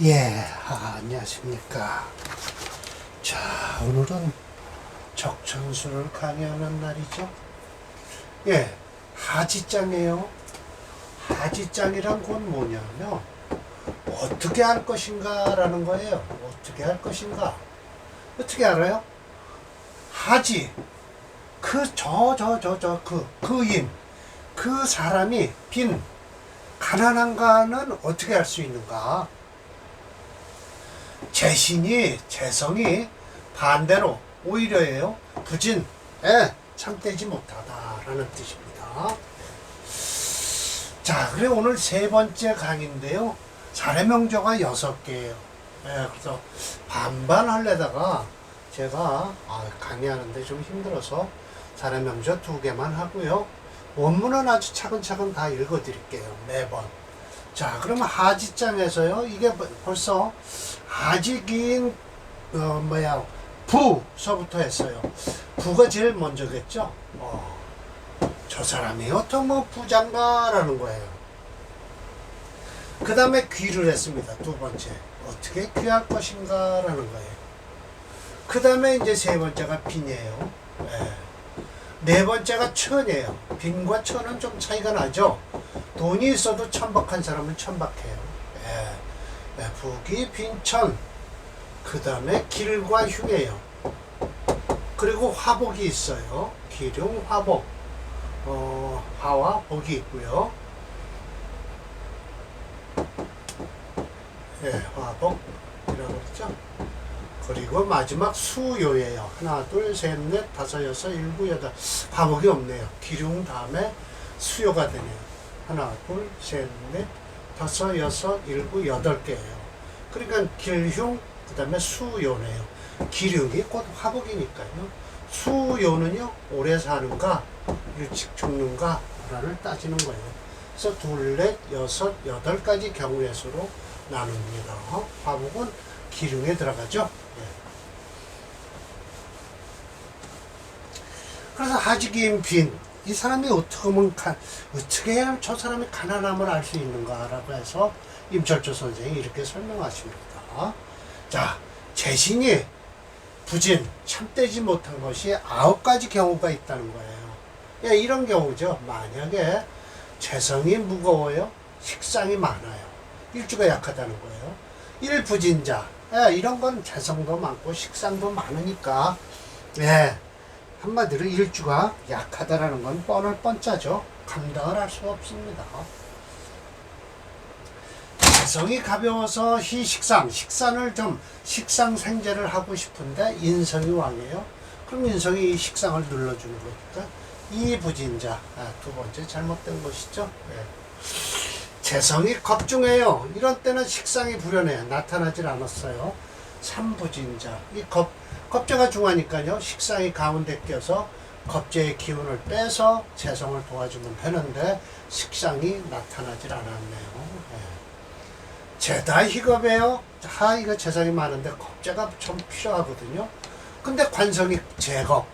예, 안녕하십니까. 자, 오늘은 적천수를 강의하는 날이죠. 예, 하지장이에요. 하지장이란 건 뭐냐면, 어떻게 할 것인가 라는 거예요. 어떻게 할 것인가. 어떻게 알아요? 하지. 그인. 그 사람이 빈, 가난한가는 어떻게 할 수 있는가? 재성이 반대로 오히려예요. 부진, 참되지 못하다라는 뜻입니다. 자, 그래 오늘 세 번째 강의인데요. 사례명조가 6개예요. 그래서 반반 하려다가 제가 강의하는데 좀 힘들어서 사례명조 2개만 하고요. 원문은 아주 차근차근 다 읽어드릴게요. 매번. 자, 그러면 하지장에서요. 이게 벌써 하지긴 부서부터 했어요. 부가 제일 먼저겠죠. 저 사람이 어떤 부장가라는 거예요. 그 다음에 귀를 했습니다. 2번째. 어떻게 귀할 것인가라는 거예요. 그 다음에 이제 3번째가 빈이에요. 네 번째가 천이에요. 빈과 천은 좀 차이가 나죠. 돈이 있어도 천박한 사람은 천박해요. 부기, 빈천. 그 다음에 길과 흉이에요. 그리고 화복이 있어요. 기륭, 화복. 화와 복이 있고요. 화복이라고 그랬죠. 그리고 마지막 수요예요. 하나, 둘, 셋, 넷, 다섯, 여섯, 일곱, 여덟. 화복이 없네요. 기륭 다음에 수요가 되네요. 하나, 둘, 셋, 넷, 다섯, 여섯, 일곱, 8개예요. 그러니까 길흉, 그 다음에 수요네요. 기륭이 곧 화복이니까요. 수요는요, 오래 사는가, 일찍 죽는가, 라를 따지는 거예요. 그래서 둘, 넷, 여섯, 8가지 경우의 수로 나눕니다. 화복은 기륭에 들어가죠. 그래서 하지기인 빈, 이 사람이 어떻게 해야 저 사람이 가난함을 알 수 있는가라고 해서 임철조 선생이 이렇게 설명하십니다. 자, 재신이 부진, 참되지 못한 것이 9가지 경우가 있다는 거예요. 이런 경우죠. 만약에 재성이 무거워요. 식상이 많아요. 일주가 약하다는 거예요. 일부진자, 이런 건 재성도 많고 식상도 많으니까 한마디로 일주가 약하다라는 건 뻔할 뻔짜죠. 감당을 할 수 없습니다. 재성이 가벼워서 식상을 좀 식상생재를 하고 싶은데 인성이 왕이에요. 그럼 인성이 이 식상을 눌러주는 거니까 이부진자, 2번째 잘못된 것이죠. 재성이 겁중해요. 이런 때는 식상이 불연해 나타나질 않았어요. 삼부진자, 이 겁재가 중하니까요. 식상이 가운데 껴서 겁재의 기운을 빼서 재성을 도와주면 되는데 식상이 나타나질 않았네요. 제다희겁이에요. 이거 재성이 많은데 겁재가 좀 필요하거든요. 근데 관성이 제겁,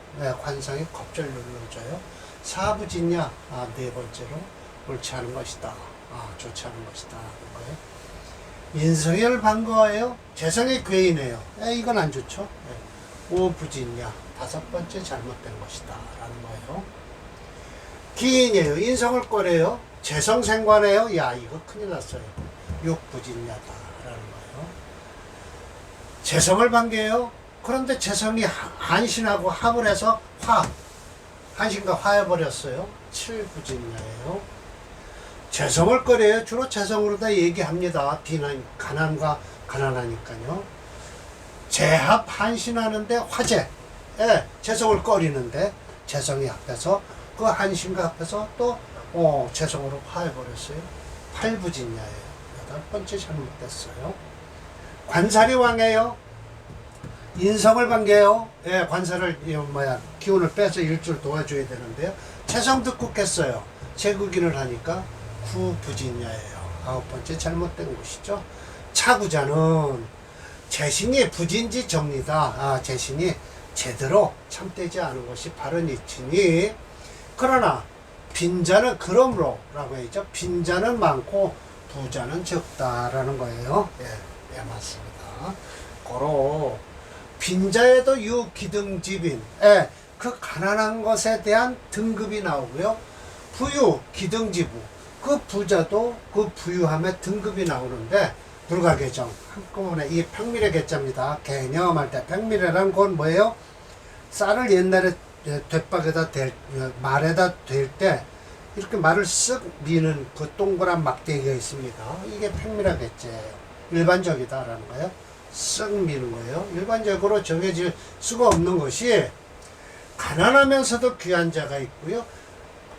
관성이 겁재를 눌러줘요. 사부진야, 4번째로 옳지 않은 것이다. 좋지 않은 것이다. 거예요. 인성열 반거예요. 재성의 괴이네요. 이건 안 좋죠. 오부진야, 5번째 잘못된 것이다. 라는 거예요. 기인이에요. 인성을 꺼래요. 재성생관이에요. 이거 큰일 났어요. 육부진야다. 라는 거예요. 재성을 반겨요. 그런데 재성이 한신하고 합을 해서 한신과 화해버렸어요. 7부진야예요. 재성을 꺼려요. 주로 재성으로 다 얘기합니다. 비난, 가난과 가난하니까요. 재합 한신하는데 화재, 재성을 꺼리는데 재성이 합해서 그 한신과 합해서 또 재성으로 화해버렸어요. 8부진야예요. 8번째 잘못됐어요. 관살이 왕이에요. 인성을 반겨요. 관살을 기운을 빼서 일주를 도와줘야 되는데요. 재성 듣고 깼어요. 제국인을 하니까 9부진야예요. 9번째 잘못된 것이죠. 차구자는 재신이 부진지 정리다. 재신이 제대로 참되지 않은 것이 바른 이치니, 그러나 빈자는 그러므로 라고 했죠. 빈자는 많고 부자는 적다라는 거예요. 예, 맞습니다. 고로 빈자에도 유기등지빈, 예, 그 가난한 것에 대한 등급이 나오고요. 부유, 기등지부, 그 부자도 그 부유함의 등급이 나오는데, 불가계정 한꺼번에 이 평밀의 계자입니다. 개념할 때 평밀이라는 건 뭐예요? 쌀을 옛날에 돛박에다 말에다 댈 때 이렇게 말을 쓱 미는 그 동그란 막대기가 있습니다. 이게 평밀의 계자예요. 일반적이다라는 거예요. 쓱 미는 거예요. 일반적으로 정해질 수가 없는 것이, 가난하면서도 귀한 자가 있고요.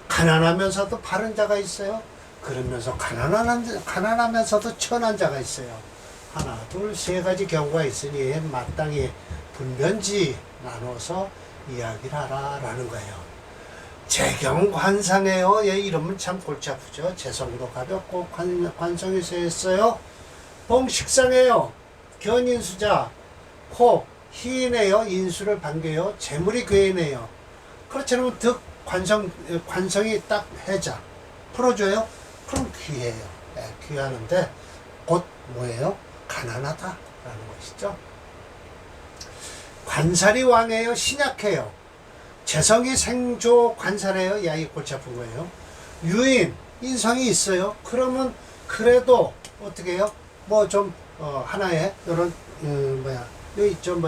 가난하면서도 바른 자가 있어요. 그러면서 가난하면서도 천한 자가 있어요. 하나, 둘, 세 가지 경우가 있으니 마땅히 분변지 나눠서 이야기를 하라라는 거예요. 재경관상해요. 예, 이러면 참 골치 아프죠. 재성도 가볍고 관성이 세했어요. 봉식상해요. 견인수자, 코, 희인해요. 인수를 반겨요. 재물이 괴인해요. 그렇지 않으면 관성이 딱 해자, 풀어줘요. 그럼 귀해요. 예, 귀하는데 곧 뭐예요? 가난하다라는 것이죠. 관살이 왕해요. 신약해요. 재성이 생조 관살해요. 야, 이 골치 아픈 거예요. 유인, 인성이 있어요. 그러면 그래도 어떻게 해요? 뭐 좀 하나의 요런 여기 있죠.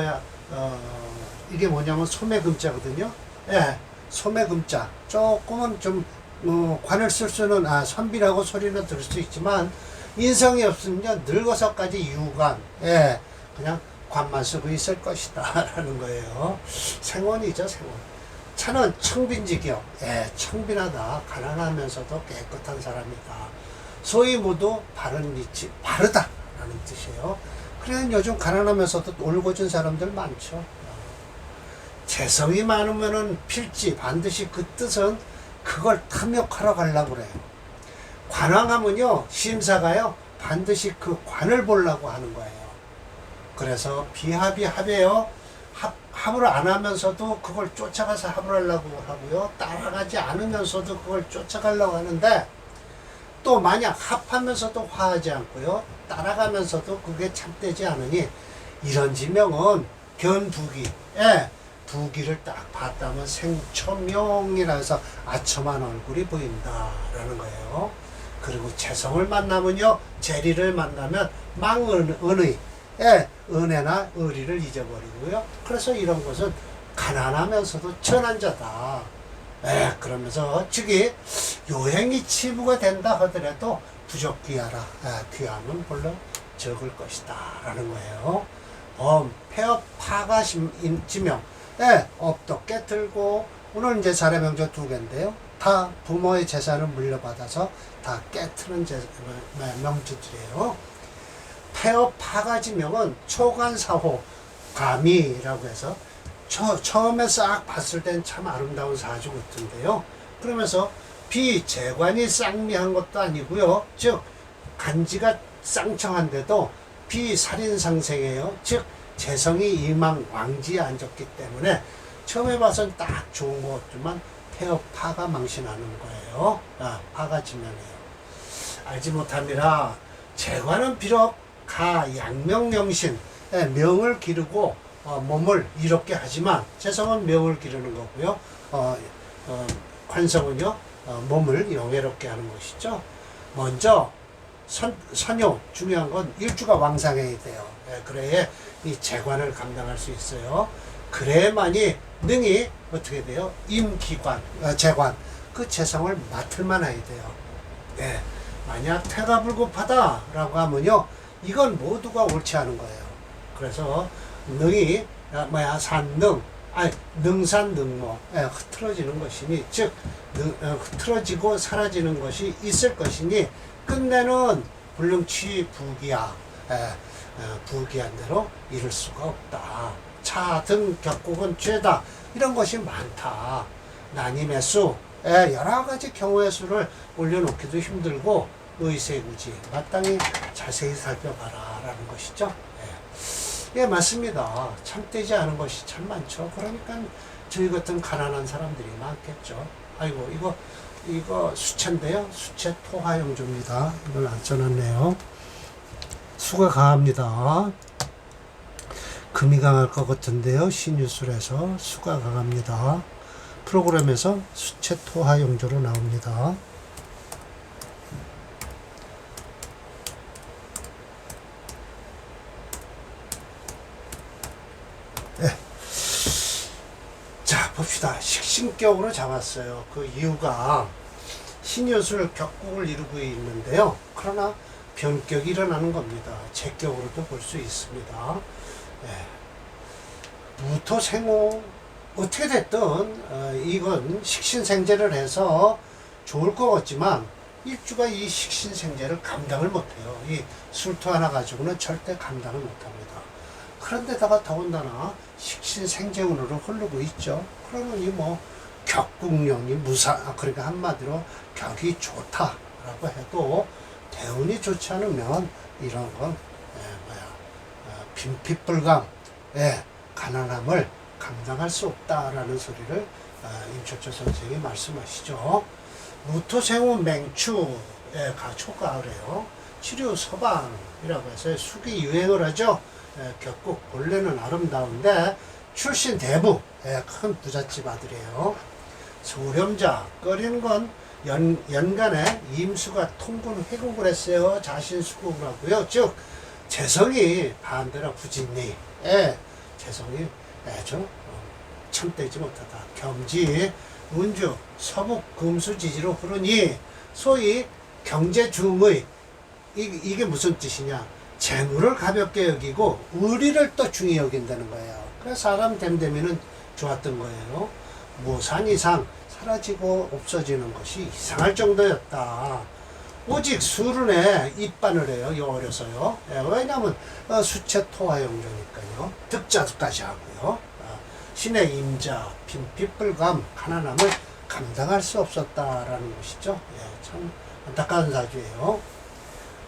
이게 뭐냐면 소매금자거든요. 예, 소매금자. 조금은 좀 관을 쓸 수는, 선비라고 소리는 들을 수 있지만, 인성이 없으면 늙어서까지 유관, 예, 그냥 관만 쓰고 있을 것이다 라는 거예요. 생원이죠, 생원. 차는 청빈지경, 예, 청빈하다, 가난하면서도 깨끗한 사람이다. 소위 모두 바른 이치, 바르다 라는 뜻이에요. 그래, 요즘 가난하면서도 올고준 사람들 많죠. 재성이 많으면은 필지, 반드시 그 뜻은 그걸 탐욕하러 가려고 그래요. 관왕하면요, 심사가요, 반드시 그 관을 보려고 하는 거예요. 그래서 비합이 합이에요. 합을 안 하면서도 그걸 쫓아가서 합을 하려고 하고요. 따라가지 않으면서도 그걸 쫓아가려고 하는데, 또 만약 합하면서도 화하지 않고요. 따라가면서도 그게 참되지 않으니, 이런 지명은 견부기, 예, 부기를 딱 봤다면 생초명이라 해서 아첨한 얼굴이 보인다라는 거예요. 그리고 재성을 만나면요, 재리를 만나면 망은의, 예, 은혜나 의리를 잊어버리고요. 그래서 이런 것은 가난하면서도 천한 자다. 예, 그러면서 즉이 요행이 치부가 된다 하더라도 부족 귀하라. 예, 귀함은 별로 적을 것이다 라는 거예요. 폐업 파가 지명, 예, 업도 깨틀고, 오늘 이제 사례명조 2개인데요. 다 부모의 재산을 물려받아서 다 깨트는 명주들이에요. 폐업 파가지명은 초관사호 감이라고 해서 처음에 싹 봤을 땐 참 아름다운 사주 같은데요. 그러면서 비재관이 쌍미한 것도 아니고요. 즉 간지가 쌍청한데도 비살인상생이에요. 즉 재성이 이망 왕지에 앉았기 때문에 처음에 봐선 딱 좋은 것 같지만 폐업 파가 망신하는 거예요. 파가 지면이에요. 알지 못함이라 재관은 비록 양명영신, 명을 기르고 몸을 이롭게 하지만, 재성은 명을 기르는 거고요. 관성은요, 몸을 영예롭게 하는 것이죠. 먼저 선용, 중요한 건 일주가 왕상해야 돼요. 그래야 이 재관을 감당할 수 있어요. 그래야만이 능히 어떻게 돼요? 임기관, 재관, 그 재성을 맡을 만해야 돼요. 네. 만약 태가 불급하다라고 하면요, 이건 모두가 옳지 않은 거예요. 그래서 능이 산능, 능산능모, 흐트러지는 것이니, 즉 흐트러지고 사라지는 것이 있을 것이니, 끝내는 불능취 부기야, 부기한 대로 이룰 수가 없다. 차 등 격국은 죄다. 이런 것이 많다. 난임의 수, 여러 가지 경우의 수를 올려놓기도 힘들고, 의세구지 마땅히 자세히 살펴봐라 라는 것이죠. 예, 맞습니다. 참되지 않은 것이 참 많죠. 그러니까 저희 같은 가난한 사람들이 많겠죠. 아이고, 이거 수채인데요. 수채 토화용조입니다. 이걸 안 써놨네요. 수가 강합니다. 금이 강할 것 같은데요. 신유술에서 수가 강합니다. 프로그램에서 수채 토화 용조로 나옵니다. 네. 자, 봅시다. 식신격으로 잡았어요. 그 이유가 신유술 격국을 이루고 있는데요. 그러나 변격이 일어나는 겁니다. 제격으로도 볼 수 있습니다. 네. 무토생호 어떻게 됐든 이건 식신생재를 해서 좋을 것 같지만 일주가 이 식신생재를 감당을 못해요. 이 술토 하나 가지고는 절대 감당을 못합니다. 그런데다가 더군다나 식신생재운으로 흐르고 있죠. 그러니 뭐 격국령이 그러니까 한마디로 격이 좋다라고 해도 대운이 좋지 않으면 이런 건 빈핍불감, 가난함을 감당할 수 없다라는 소리를 임철조 선생이 말씀하시죠. 무토생호 맹추에 초가을에요. 치료 서방이라고 해서 숙이 유행을 하죠. 격국 본래는 아름다운데 출신 대부 큰 부잣집 아들이에요. 소렴자 꺼리는 건 연간에 임수가 통군 회국을 했어요. 자신 수국을 하고요. 즉 재성이 반대로 부진리 재성이 좀 참되지 못하다. 겸지 운주 서북 금수지지로 흐르니 소위 경제중의 이게 무슨 뜻이냐, 재물을 가볍게 여기고 의리를 또 중히 여긴다는 거예요. 그래서 사람 됨됨이는 좋았던 거예요. 무산 이상 사라지고 없어지는 것이 이상할 정도였다. 오직 술은에 입반을 해요. 어려서요. 왜냐하면 수채 토화 용조니까요. 득자까지 하고요. 신의 임자, 빈핍불감, 가난함을 감당할 수 없었다라는 것이죠. 참 안타까운 사주예요.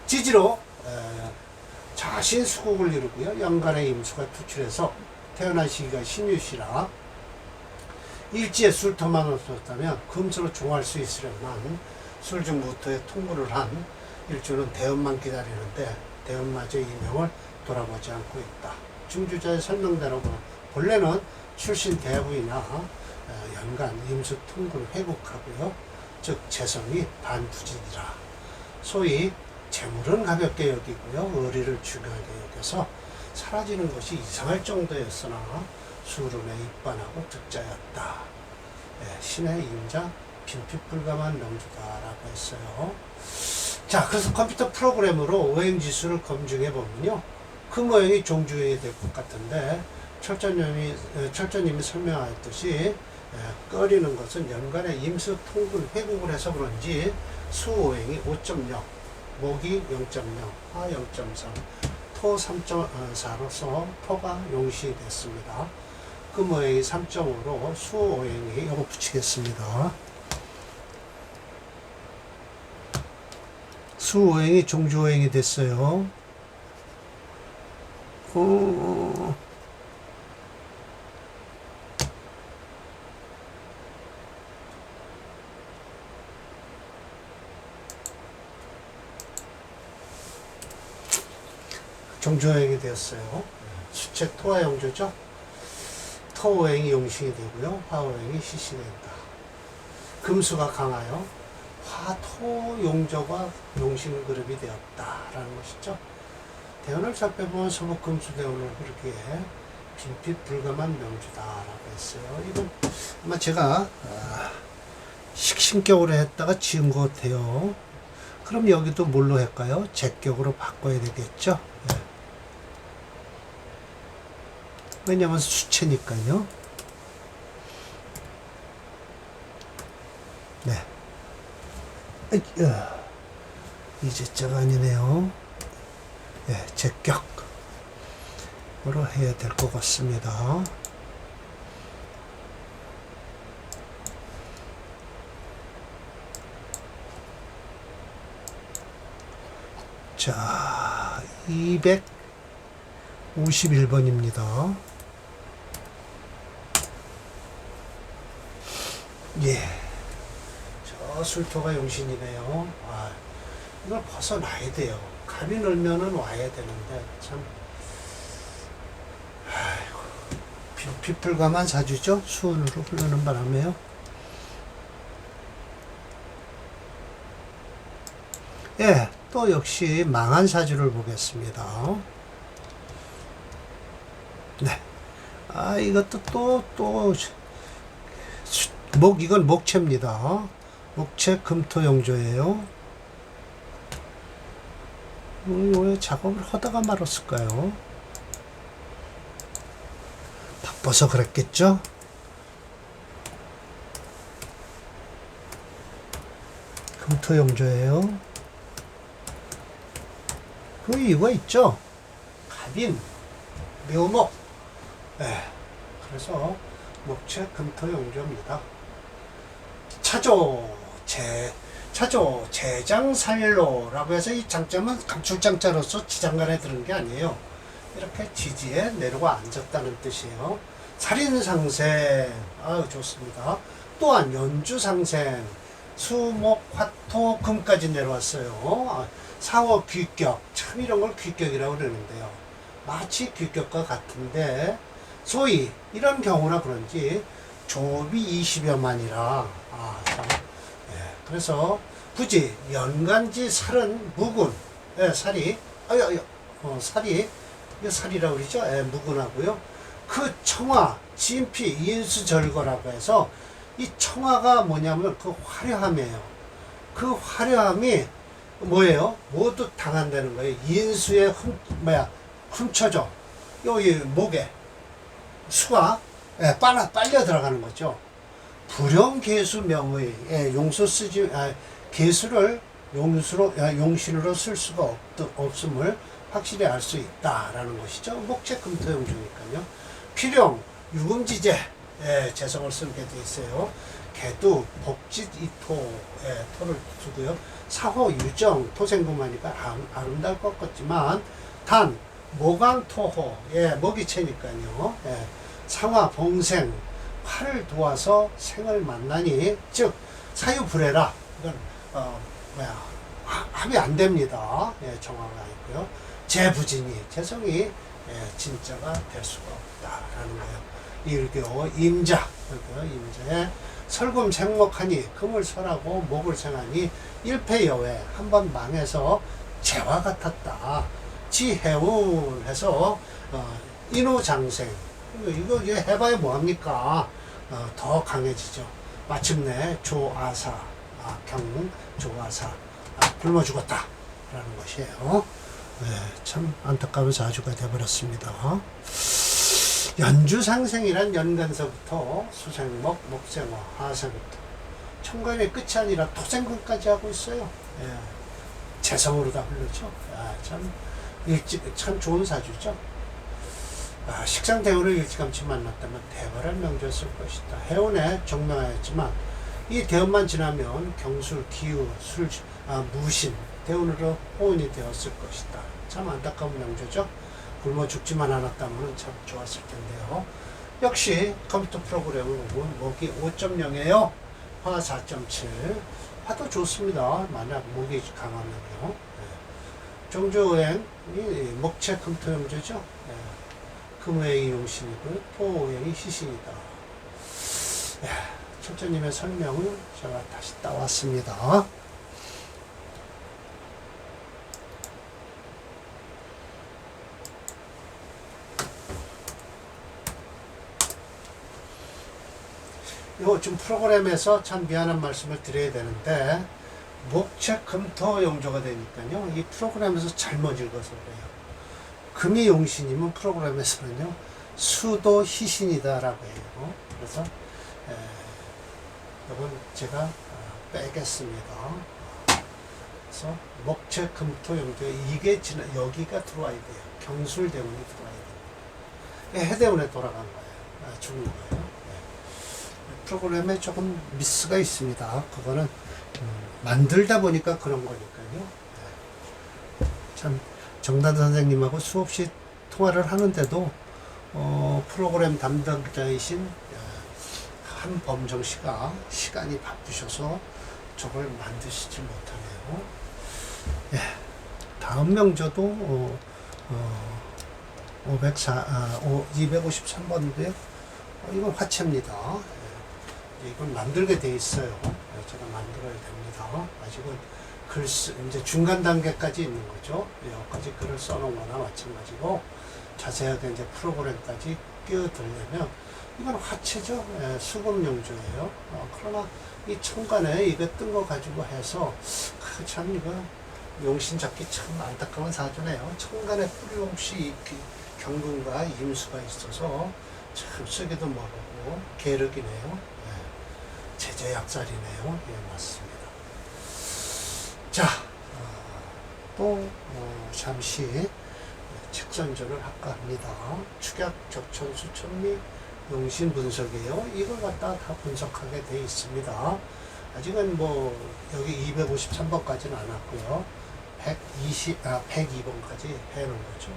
지지로 자신 수국을 이루고요. 연간의 임수가 투출해서 태어난 시기가 신유시라 일지에 술토만 없었다면 금수로 종할 수 있으려만 술중무토에 통보를 한 일주는 대운만 기다리는데 대운마저 이명을 돌아보지 않고 있다. 중주자의 설명대로 본래는 출신 대부이나 연간 임수 통보를 회복하고요. 즉 재성이 반부진이라 소위 재물은 가볍게 여기고요. 의리를 중요하게 여겨서 사라지는 것이 이상할 정도였으나 술운에 입반하고 득자였다. 신의 임자 빈핍불감한 명주다라고 했어요. 자, 그래서 컴퓨터 프로그램으로 오행지수를 검증해 보면요. 그 모양이 종주행이 될 것 같은데 철저님이 설명하였듯이 꺼리는 것은 연간의 임수 통분 회국을 해서 그런지 수오행이 5.0, 목이 0.0, 화 0.3, 토 3.4로서 토가 용시 됐습니다. 금오행이 3.5로 수오행이 이거 붙이겠습니다. 수오행이 종주오행이 됐어요. 종주오행이 되었어요. 수채 토화 용조죠. 토오행이 용신이 되고요. 화오행이 시신된다. 금수가 강하여 화토 용조가 용신 그룹이 되었다라는 것이죠. 대운을 살펴보면 서북 금수 대운을 그렇게 빈핍불감한 명주다라고 했어요. 이건 아마 제가 식신격으로 했다가 지은 것 같아요. 그럼 여기도 뭘로 할까요? 제격으로 바꿔야 되겠죠. 왜냐면 수채니까요. 네. 이제자가 아니네요. 제격으로 해야 될 것 같습니다. 자, 251번입니다. 저 술토가 용신이네요. 이걸 벗어나야 돼요. 갑이 늘면은 와야 되는데 참 아이고 비풀감한 사주죠. 수운으로 흐르는 바람에요. 예, 또 역시 망한 사주를 보겠습니다. 네. 아, 이것도 이건 목체입니다. 목체 금토용조예요. 왜 작업을 하다가 말았을까요? 바빠서 그랬겠죠? 금토용조예요. 그 이유가 있죠. 갑인, 묘목. 네. 그래서 목체 금토용조입니다. 차조 재장살로라고 해서 이 장점은 감출장자로서 지장간에 드는 게 아니에요. 이렇게 지지에 내려가 앉았다는 뜻이에요. 살인상생, 아유 좋습니다. 또한 연주상생, 수목 화토 금까지 내려왔어요. 사워 귀격, 참 이런 걸 귀격이라고 그러는데요. 마치 귀격과 같은데 소위 이런 경우나 그런지 조비 20여만이라 그래서 굳이 연간지 살은 묵은 살이 살이 이거 살이라고 그러죠. 묵은하고요. 그 청화 진피 인수절거라고 해서 이 청화가 뭐냐면 그 화려함이에요. 그 화려함이 뭐예요? 모두 당한다는 거예요. 인수에 훔쳐져 여기 목에 수가 빨려 들어가는 거죠. 불용계수 명의 용수 쓰지 계수를 용신으로 쓸 수가 없음을 확실히 알 수 있다라는 것이죠. 목체 금토용조니까요. 필용 유금지제 재성을 쓰게 돼 있어요. 개도 복짓 이토 토를 두고요. 사호 유정 토생금하니까 아름다울 것 같지만 단 모강토호 먹이체니까요. 상화 봉생 화를 도와서 생을 만나니 즉 사유불해라. 이건 합이 안 됩니다. 정화가 있고요. 재부진이 재성이 진짜가 될 수가 없다라는 거예요. 일교 임자 임자에 설금 생목하니 금을 설하고 목을 생하니 일패여외 한번 망해서 재와 같았다. 지해운 해서 인호장생 이거 해봐야 뭐합니까? 더 강해지죠. 마침내 조아사 경 조아사 굶어 죽었다 라는 것이에요. 참 안타까운 사주가 되어버렸습니다. 연주상생이란 연간서부터 수생목, 목생화, 하생부터 천간의 끝이 아니라 토생금까지 하고 있어요. 재성으로 다 흐르죠. 참 좋은 사주죠. 식상대운을 일찌감치 만났다면 대발한 명주였을 것이다. 해운에 정명하였지만 이 대운만 지나면 경술, 기우, 무신 대운으로 호운이 되었을 것이다. 참 안타까운 명주죠. 굶어 죽지만 않았다면 참 좋았을 텐데요. 역시 컴퓨터 프로그램을 보면 목이 5.0이에요. 화 4.7. 화도 좋습니다. 만약 목이 강하면요. 정조오행이 목체 금토용조죠. 금오행이 용신이고 토오행이 희신이다. 천천님의 설명을 제가 다시 따왔습니다. 요즘 프로그램에서 참 미안한 말씀을 드려야 되는데 목체 금토용조가 되니까요. 이 프로그램에서 잘못 읽어서 그래요. 금이 용신이면 프로그램에서는요. 수도 희신이다라고 해요. 그래서 이건 제가 빼겠습니다. 그래서 목체 금토용조 이게 여기가 들어와야 돼요. 경술대운이 들어와야 돼요. 해대운에 돌아간 거예요. 죽은 거예요. 프로그램에 조금 미스가 있습니다. 그거는 만들다 보니까 그런 거니까요. 참 정단 선생님하고 수없이 통화를 하는데도 프로그램 담당자이신 한범정 씨가 시간이 바쁘셔서 저걸 만드시지 못하네요. 다음 명저도 253번인데요. 이건 화채입니다. 이건 만들게 돼 있어요. 제가 만들어야 됩니다. 아직은 이제 중간 단계까지 있는 거죠. 여기까지 글을 써놓은 거나 마찬가지고, 자세하게 이제 프로그램까지 끼어들려면, 이건 화채죠. 수급 용조예요. 그러나 이 천간에 이거 뜬 거 가지고 해서, 참 이거 용신 잡기 참 안타까운 사주네요. 천간에 뿌리 없이 경금과 임수가 있어서 참 쓰기도 모르고 계륵이네요. 제재약살이네요. 예, 맞습니다. 자, 또 잠시 책선전을 할까 합니다. 축약, 적천, 수천미, 용신 분석이에요. 이걸 갖다 다 분석하게 돼 있습니다. 아직은 뭐 여기 253번까지는 안 왔고요. 102번까지 해놓은 거죠.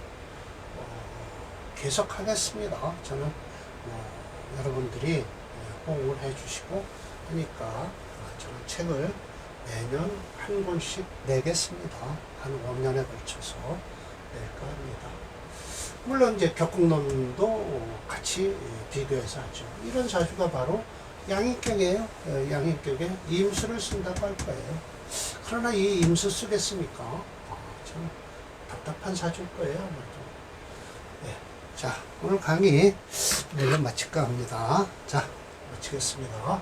계속 하겠습니다. 저는 여러분들이 호응을 해주시고 하니까 저는 책을 매년 한 권씩 내겠습니다. 한 5년에 걸쳐서 낼까 합니다. 물론 이제 격국론도 같이 비교해서 하죠. 이런 사주가 바로 양인격이에요. 양인격에 임수를 쓴다고 할 거예요. 그러나 이 임수 쓰겠습니까? 참 답답한 사주일 거예요. 아마도. 네. 자, 오늘 강의 내일 마칠까 합니다. 자, 마치겠습니다.